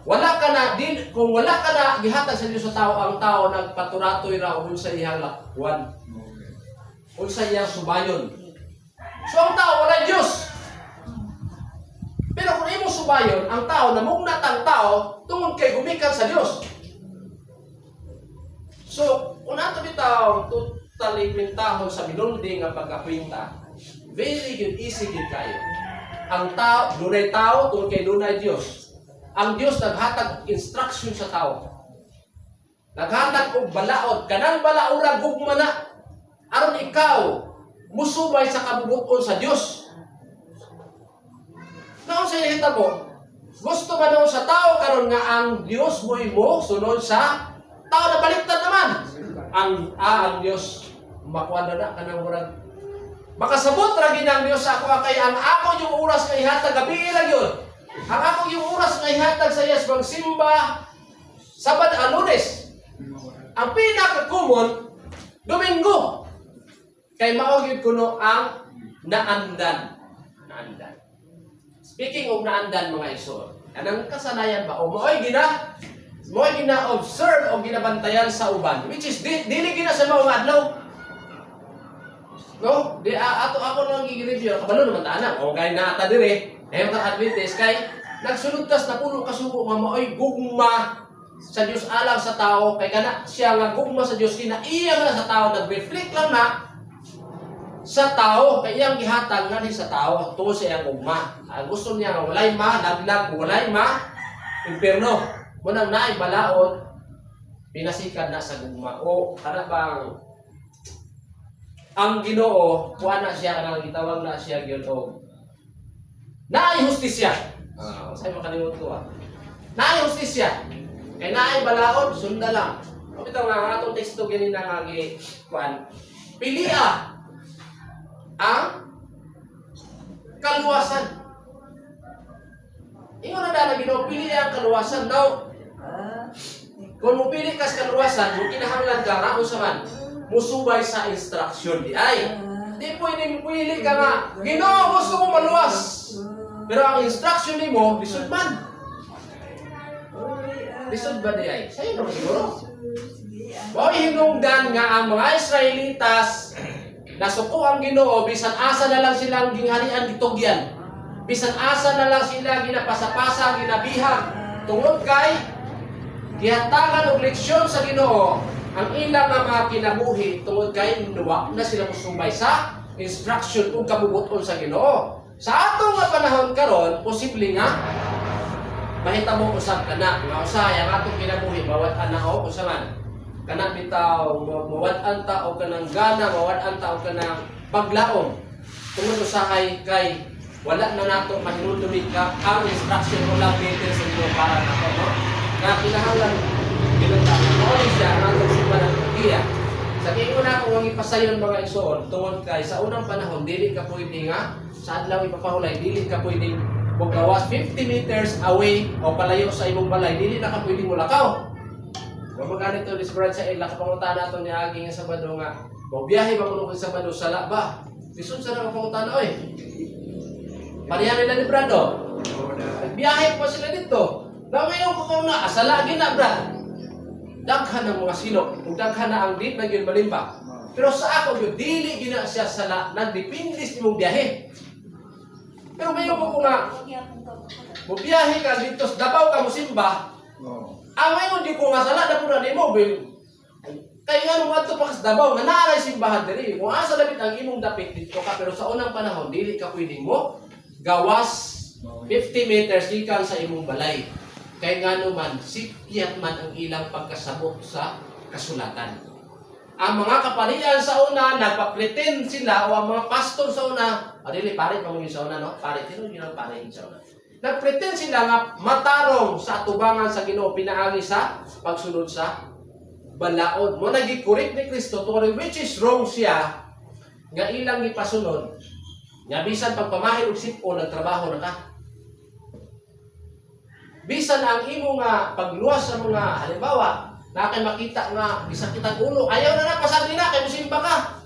Wala ka na din kung wala ka na gihatag sa Dios sa tao, ang tao nagpaturatoy ra unsa iyang lakwan. Unsa iyang subayon. So ang tao wala Dios. Pero kung imo subayon, ang tao namugnat ang tao tungod kay gumikan sa Dios. So, kung ato bitaw totally kwintahon sa minuldi nga pagkakwinta, very good, easy good kayo. Ang tao, dunay tao tungod kay dunay Dios. Ang Dios naghatag instruction sa tao. Naghatag og balaod, kanang balaura gugma na aron ikaw musubay sa kabubuton sa Dios. Naon sa ihitabo? Gusto ba daw sa tao karon nga ang Dios mo imo sunod sa tao na baliktad naman? Ang Dios makuha na kanang murag makasabot ra gid ang Dios sa ako kay ang ako yung oras nga ihatag gabi lang yun. Ang ako yung oras nga ihatag sa iyas magsimba Sabado a Lunes. Ang pinaka-common Domingo. Kay mao gyud kuno ang naandan. Naandan. Speaking of naandan mga igsoon, kanang kasanayan ba o mo'y gina-observe o ginabantayan sa uban, which is dili gina sa mga adlaw. No? Ako nang gigi-review, kabalo naman tanan. O kay naata dire, ayon ka Adventist kay nagsulod tas na puno kasugo nga mo'y gugma sa Dios alang sa tao kay kana siya nga gugma sa Dios kinaiya man sa tao nag-reflect lang na sa tao kay iyang gihatag nga sa tao tungod sa iyang gugma. Ang gusto niya nga walay laglag, walay impierno. Munang naay balaod pinasikan na sa gugma. O kana bang ang Ginoo kuha na siya kanang gitawag na siya gyud og naay hustisya. Say makalimot ko naay hustisya. Kay naay balaod sunda lang. Bitaw nga atong teksto ganina nga gi kuan. Pilia ang kaluwasan. Ingon na dala Ginoo pili ang kaluwasan daw. Kung mupili ka sa kaluwasan, mo kinahanglan ka ra unsa man musubay sa instruction di ay. Di pwedeng pili ka nga Ginoo gusto mo maluwas. Pero ang instruction nimo lisod man. Lisod ba di ay? Sayo naman siguro. Boy hinungdan nga ang mga Israelitas nasuko ang Ginoo bisan asa na lang silang gingharian gitugyan. Bisan asa na lang sila ginapasa-pasa, ginabihag tungod kay gihatagan og leksyon sa Ginoo ang ilang mga kinabuhi tungod kay nuwa na sila musubay sa instruction ug kabubuton sa Ginoo. Sa ato nga panahon karon, posible nga mahitabo usab kana nga usahay ang atong kinabuhi bawat anao usa man kana bitaw mawad-an ta o kanang gana mawad-an ta o kanang paglaom tungod usahay kay wala na nato mahinuldumin ka ang instruction o lang dito sa Ginoo para nato no nga kinahanglan ginunta mo siya ang atong sumpa ng pagkiya sa tingin na kung ang ipasayon mga igsoon tungod kay sa unang panahon dili ka pwede nga sa adlaw ipapahulay dili ka pwede kung gawas 50 meters away o palayo sa imong balay dili na ka pwede mo lakaw. Wa maganito disbrad sa ila kapangutan nato ni aging Sabado nga. Mo biyahe ba kuno sa Sabado sala ba? Lisod sa kapangutan oy. Parihan nila ni Brado. Biyahe pa sila dito. Na ngayon ko kung na asala gyud na brad. Daghan ang mga silok, ug daghan na ang dit na gyud malimba. Pero sa ako gyud dili gyud na siya sala nagdepende sa imong biyahe. Pero ngayon ko nga biyahe ka dito sa Davao ka musimba. Ngayon di ko nga sala na pura nimo kay nga nung adto pa sa Davao nga naay simbahan diri. Kung asa labit ang imong dapit dito ka pero sa unang panahon dili ka pwede mo gawas 50 meters gikan sa imong balay. Kay nga naman sikyat man ang ilang pagkasabot sa kasulatan. Ang mga kaparian sa una nagpa-pretend sila o ang mga pastor sa una, dili pare pa mo sa una no? Pare tino gyud pare sa una. Nagpretend sila nga matarong sa atubangan sa Ginoo pinaagi sa pagsunod sa balaod. Mo nagi-correct ni Kristo tungod which is wrong siya nga ilang gipasunod. Nga bisan pagpamahid og sip-o nagtrabaho na ka. Bisan ang imo nga pagluwas sa mga halimbawa na kay makita nga bisakit ang ulo, ayaw na pasagdi na kay musimba ka.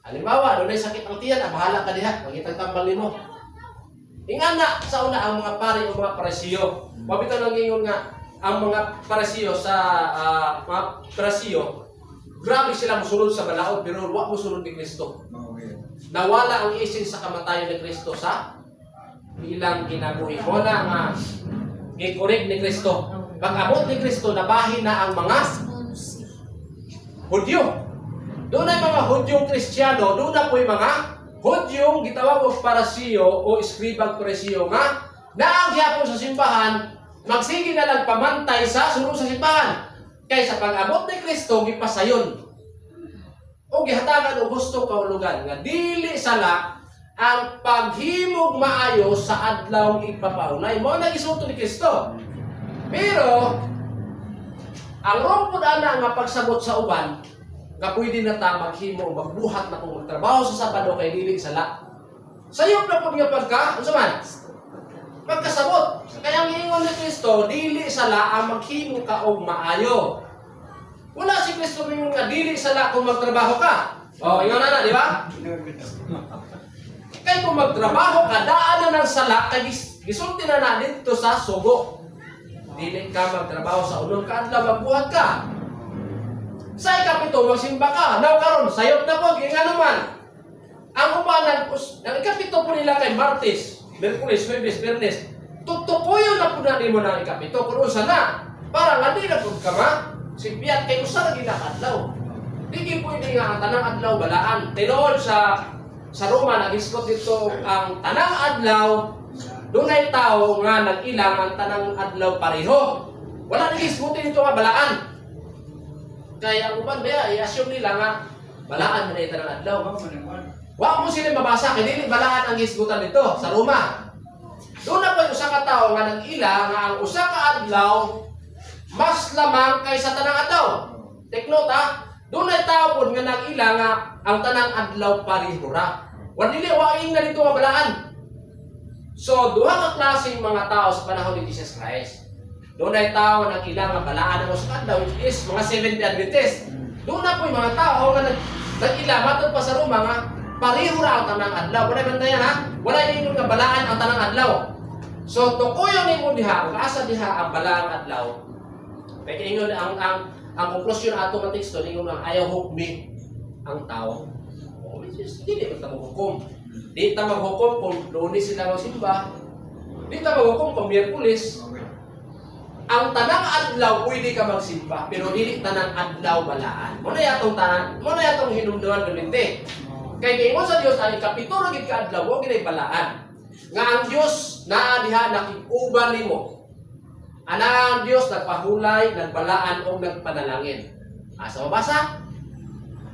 Halimbawa, doon ay sakit ang tiyan, bahala ka diha, magitang tambal nimo. Ingana sa una ang mga pari o mga parisiyo. Mabitaw lang ingon nga ang mga Parisiyo grabe sila musunod sa balaod pero wa musunod ni Kristo. Nawala ang isin sa kamatayon ni Kristo sa ilang kinabuhi. Wala nga gikorek ni Kristo. Pag-abot ni Kristo, nabahin na ang mga Hudyo. Doon ay mga Hudyong Kristiyano, doon na po yung mga Hudyong gitawag og Parisiyo o eskribang Parisiyo nga naagyapon sa simbahan, magsige na lang pamantay sa sulong sa simbahan. Kaysa pag-abot ni Kristo, gipasayon. O gihatagan o gusto kahulugan nga dili sala ang paghimog maayo sa adlaw ipapaunay. Mo na gisulto ni Kristo. Pero ang rongpod ana nga pagsabot sa uban nga pwede na ta maghimo o magbuhat na kung magtrabaho sa Sabado kay dili sala. Sayop na pud nga pagka, unsa man? Pagkasabot. Kaya ang ingon ni Kristo, dili sala ang maghimo ka og maayo. Wala si Kristo mingon nga dili sala kung magtrabaho ka. Oh, ingon na, di ba? Kay kung magtrabaho ka, daan na ng sala kay gisulti na dito sa sugo. Dili ka magtrabaho sa unong kaadlaw magbuhat ka. Sa ikapito magsimba ka. Now karon sayop na po nga naman. Ang ubanan ang ikapito po nila kay Martes, Miyerkules, Huwebes, Biyernes. Tutukuyon na po na nimo ng ikapito kun usa na. Para nga di na pud ka ma sipiyat kay usa ra gid adlaw. Dili pwede nga ang tanang adlaw balaan. Tinuod sa Roma nagisgot dito ang tanang adlaw. Dunay tao nga nag-ilang ang tanang adlaw pareho. Wala nagisgutin dito nga balaan. Kaya ang uban ba i-assume nila nga balaan man ay tanang adlaw. Wa mo sila mabasa kay dili balaan ang gisgutan dito sa Roma. Doon na pa usa ka tawo nga nag-ila nga ang usa ka adlaw mas lamang kaysa tanang adlaw. Take note ha. Doon ay tao po nga nag-ila nga ang tanang adlaw pareho ra. Wa dili waing na dito nga balaan. So, duha ka klaseng mga tao sa panahon ni Jesus Christ. Doon ay tao na nag-ila nga balaan ang usa ka adlaw which is mga Seventh-day Adventist. Doon na po yung mga tao nga nag-ila matod pa sa Roma nga pareho ra ang tanang adlaw. Wala bantayan ha? Wala ingon nga balaan ang tanang adlaw. So tukuyon nimo diha, asa diha ang balaang adlaw. Kaya ingon ang konklusyon ato nga teksto ingon ang ayaw hukmi ang tao. Which is dili ta maghukom. Di ta maghukom kung Lunes sila magsimba. Di ta maghukom kung Miyerkules. Ang tanang adlaw pwede ka magsimba, pero dili tanang adlaw balaan. Mo na yatong hinumduman gabinte. Kay ingon sa Dios ang ikapito ra gid ka adlaw wa gid balaan. Nga ang Dios naa diha nakig-uban nimo. Ang Dios nagpahulay, nagbalaan o nagpanalangin. Asa mabasa?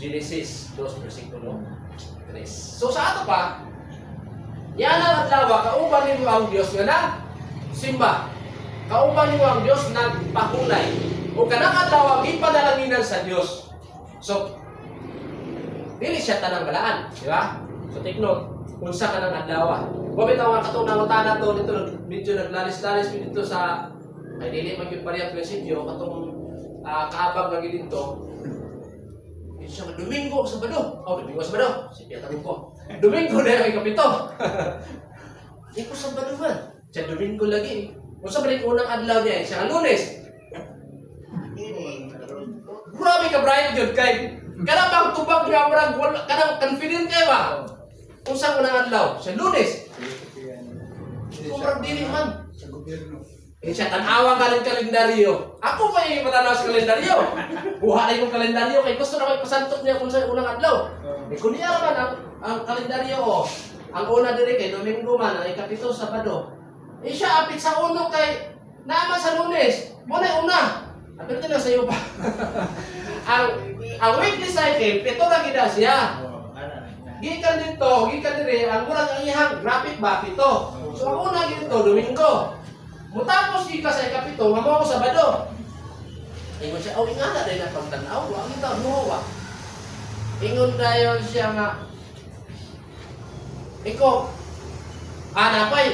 Genesis 2 versikulo 3. So sa ato pa, yan ang adlaw kauban nimo ang Dios nga na simba. Kauban nimo ang Dios nagpahulay. O kanang adlaw gipanalanginan sa Dios. So dili siya tanang balaan, di ba? So take note, unsa ka ng adlaw. Wa bitaw nga katong nangutana to dito medyo naglalis-lalis dito sa ay dili man gyud parehas prinsipyo katong kaabag lagi dito. Siya Domingo sa Sabado. Oh, Domingo sa Sabado. Sige tanong ko. Domingo na ay kapito. Di ko Sabado man. Siya Domingo lagi. Unsa ba ning unang adlaw niya? Siya Lunes. Grabe ka Brian jud kay kana bang tubag niya murag kanang confident kay ba? Unsa unang adlaw? Siya Lunes. Murag dili man sa gobyerno. Siya tanawa ka ng kalendaryo. Ako pa yung matanaw sa kalendaryo. Buha na yung kalendaryo kay gusto na may pasantot niya kung sa unang adlaw. Kung niya man ang kalendaryo ang una diri kay Domingo man, ang ikapito Sabado. Siya apit sa uno kay naman sa Lunes. Muna una. Apit na sa iyo pa. ang weekly cycle, pito ra gid siya. Gikan dito, gikan diri, ang murag ang iyang graphic ba pito. So ang una dito Domingo. Mutapos di ka sa ikapito, nga mo sa Sabado. Ingon siya, ingana dahil na pagtanaw, wag kita muwa. Ingon dayon siya nga,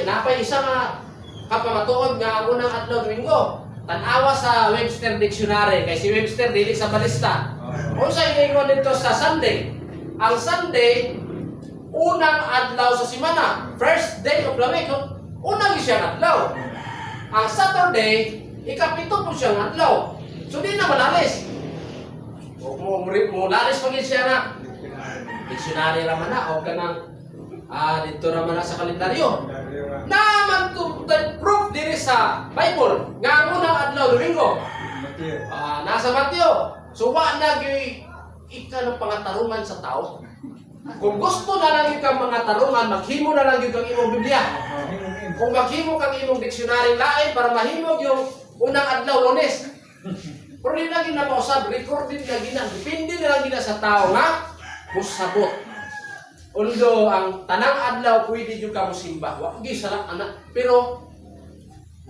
napay isa nga kapamatuod nga ang unang adlaw Domingo. Tanawa sa Webster Dictionary, kay si Webster dili sa balista. Unsa ingon dito sa Sunday? Ang Sunday, unang adlaw sa semana, first day of the week. Unang siya adlaw. ang Saturday, ikapito po siya ng adlaw. So di na malalis. Mo lalis pag siya na. Dictionary raman na o kanang dito raman na sa kalendaryo. Naman to proof diri sa Bible nga ang unang adlaw Domingo. Nasa Mateo. So wa na gyud ika ng pangatarungan sa tao. Kung gusto na lang yung mga tarungan, maghimo na lang yung kang imong Biblia. Kung maghimo kang imong dictionary lain para mahimo yung unang adlaw Lunes. Pero di lagi na mausab, recorded na gina. Depende na lang gina sa tao nga musabot. Although ang tanang adlaw pwede yung kamusimba. Wag gi sala anak. Pero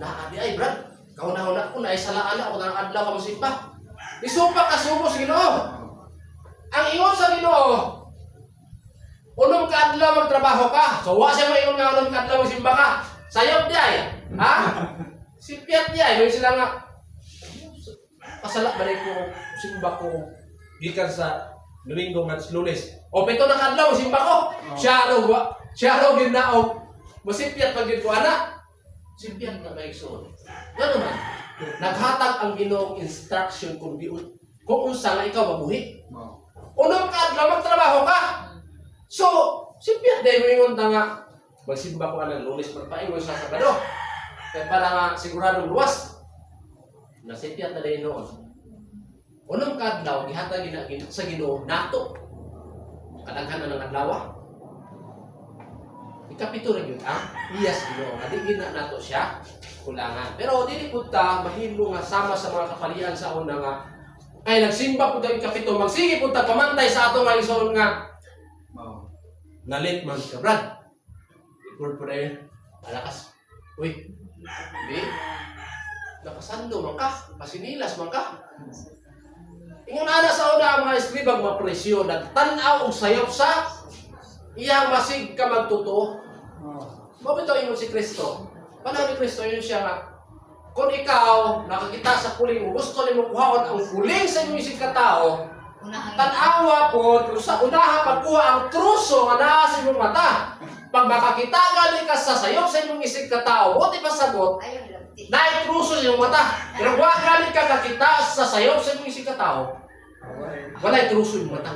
naadi ay brad, kauna-una ko na ay sala anak ko tanang adlaw kamusimba. Isumpa ka sumo sa Ginoo. Ang ingon sa Ginoo, unong ka adlaw magtrabaho ka. So wa siya maingon nga unong ka adlaw magsimba ka. Sayop di ay. Ha? Sipiat di ay. May sila nga pasala ba ko simba ko gikan sa Domingo at Lunes. O pito na kadlaw simba ko. Siya raw ginaog. Masipyat pag ko ana. Sipyat na ba igsoon. Ngano man? Naghatag ang Ginoong instruction kung unsa nga ikaw mabuhi. Unong kadlaw magtrabaho ka. So, sipyat dahil mo yung nga magsimba ko ana Lunes magpaingon sa Sabado. Kaya para nga siguradong luwas. Nasipyat na dahil noon. Unang kadlaw, gihatag sa Ginoo nato. Kadaghan na ng adlaw. Ikapito rin yun, iyas Ginoo. Kadigin na nato siya, kulangan. Pero dili po ta, mahimo nga sama sa mga kapalian sa una nga, ay nagsimba po ta ikapito, magsige po ta pamantay sa ato nga ison nga, nalit man ka, Brad. Record po na yun. Alakas. Uy, hindi. Nakasando man ka, pasinilas man ka. Ingon ana sa una ang mga eskribang mapresyo, nagtanaw og sayop sa iyang masig ka magtuto. Mabito ingon si Kristo. Panahon ni Kristo yun siya nga, kung ikaw nakakita sa puling, gusto ni mo kuhaon ang puling sa inyong isig katao, tanawa po, sa unaha pagkuha ang truso nga naa sa inyong mata. Pag makakita gali ka sa sayop sa inyong isig katao, buti pa sagot, naitruso sa iyong mata. Pero wag galing ka kakita sa sayaw sa inyong isig katao, wala itruso yung mata.